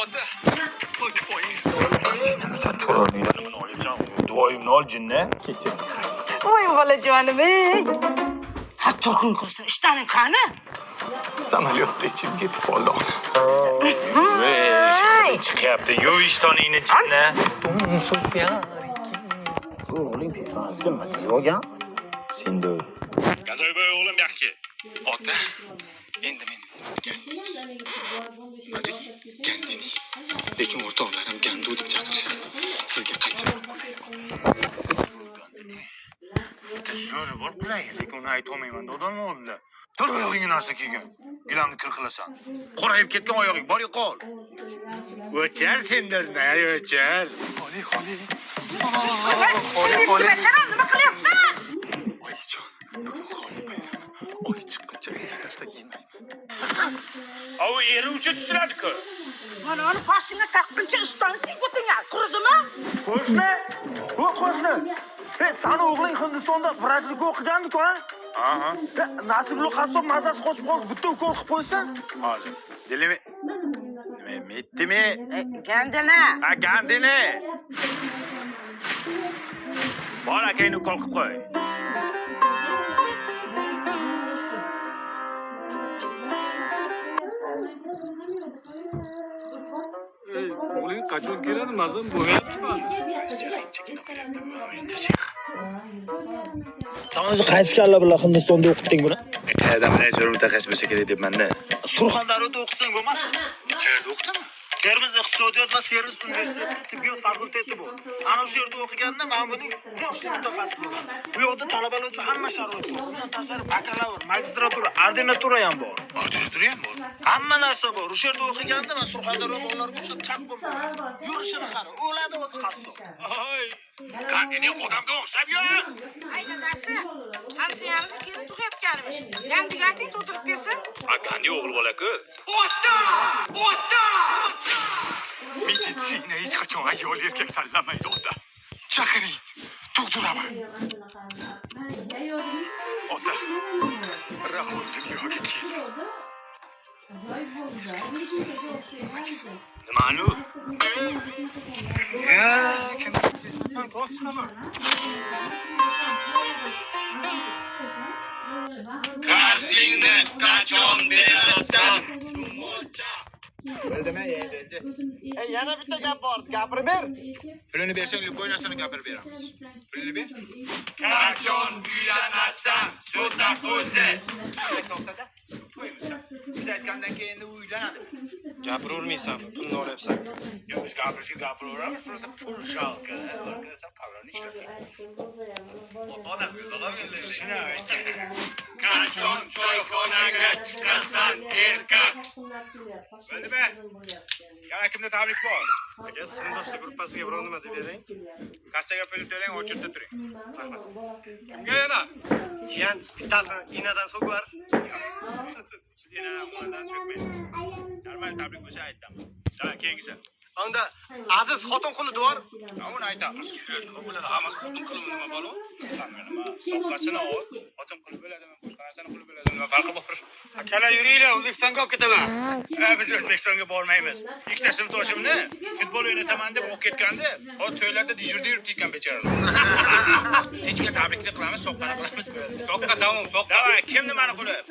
Ota. Sen Turan'ın yanımını alacaksın. Duayımını al cinne. Geçin. Voy bolajonim ey. Ha turqun qilsin ishtaning qani? Samolyotda ichim ketib qoldi. Chiqyapti. Yo ishtoningni jinni. O'g'ling peshonasiga machiz olgan. Sen de gadoy bo'y o'g'lim yaxki. Ota. Endi men ismim Gandini. Gandini. Lekin o'rtoqlarim Gandu deb chaqirishadi. Sizga qaysi zo'r bor qulay, lekin uni aytolmayman dodonmi oldida. Tur oyog'ingga narsa kiygan. Gilamni kir qilasan. Qorayib ketgan oyog'ing bor yo'qol. O'chal sendirni, o'chal. Xoli. Nima qilyapsan? Oyjon. Oy chiqqancha hech narsa yemayman. Au eri uchun tutiladi-ku. Mana uni boshingga taqquncha ishtonib ketinglar. Quridimi? Qo'shni. Sani o'g'ling Hindistonda vrachlik o'qigandiku, ha? Aha. Nasibli qassob mazasi qochib qoldi. Bitta ukol qilib qo'ysan. Hozir. Dilimi. Nima metdimi? Gandini. Ha, Gandini. Bor akangni ukol qilib qo'y. O'g'ling qachon keladi? Mazam bo'yapti-mi? Sen o'zi qaysi kalla bilan Hindistonda o'qitding buni? Qayerdan bilan zo'r mutaxassis bo'lsa kerak debman-da. Surxondaryoda o'qitsang bo'lmas? Qayerda o'qitdimi? Termiz iqtisodiyot va servis universiteti tibbiyot fakulteti bu. Ana o'sha yerda o'qiganda men buning boshli mutaxassis bo'ldim. Bu yoqda talabalar uchun hamma sharoit bor. Undan tashqari bakalavr, magistratura, ordinatura ham bor. Ordinatura ham bor. Hamma narsa bor. O'sha yerda o'qiganda men Surxondaryo bolalarga o'xshab chaq bo'ldim. Yurishini qani, o'ladi o'zi qassob. Ay! Gandini odamga o'xshab-yu. Ay dadasi, hamsiyamiz kelib tug'ayotganmish. Gandiga ayting to'tirib bersin. Ha, Gandi o'g'il bola-ku. Ota! Meditsina hech qachon ayol erkak tanlamaydi ota. Chaqiring. Tug'diraman. Ota. Rahul dunyoga keldi. Nimani? Kim? Qarzingni qachon berasan? Bildimi endi? Yana bitta gap bor, gapirib ber. Pulini bersang, любой narsani gapirib beramiz. Pulini ber. Qachon uylanasan? Sota qo'zi. To'xtada. Qo'ymisan. Biz aytgandan keyin endi uylanadi. Gapiravermaysanmi? Pulni olyapsan. Yo'q, biz gapiraveramiz. Просто pul shalqi. O'rgansan, qavlani ishlating. Ona qizalaverdi. Shuni ayt. Qachon choyxonaga chiqasan, erkak? Bildimi? Yana kimda tabrik bor? Aka, sinfdoshlar gruppasiga biror nima deb bering. Kassaga pul to'lang, o'chirda turing. Rahmat. Kimga yana? Jiyan, bittasi inadan so'kvar. Yana qo'ldan so'kmaydi. Normal tabrik bo'lsa aytaman. Ha, keyingisi. Unda aziz xotin quli dor. Uni aytamiz. Nima bo'ladi? Hammasi xotin qilib nima balo? San nima? Soqqasini ol. Xotin qilib bo'ladimi? Boshqa narsani qilib bo'ladimi? Nima farqi bor? Akalar yuringlar, O'zbekistonga olib ketaman. Biz O'zbekistonga bormaymiz. Ikkita sinfdoshimni futbol o'ynataman deb olib ketganda, hozir to'ylarda dijurda yurib ketgan bechoralar. Tinchga tabrikni qilamiz, soqqani qilamiz. Soqqa tamom, soqqa. Davay, kim nimani qilib?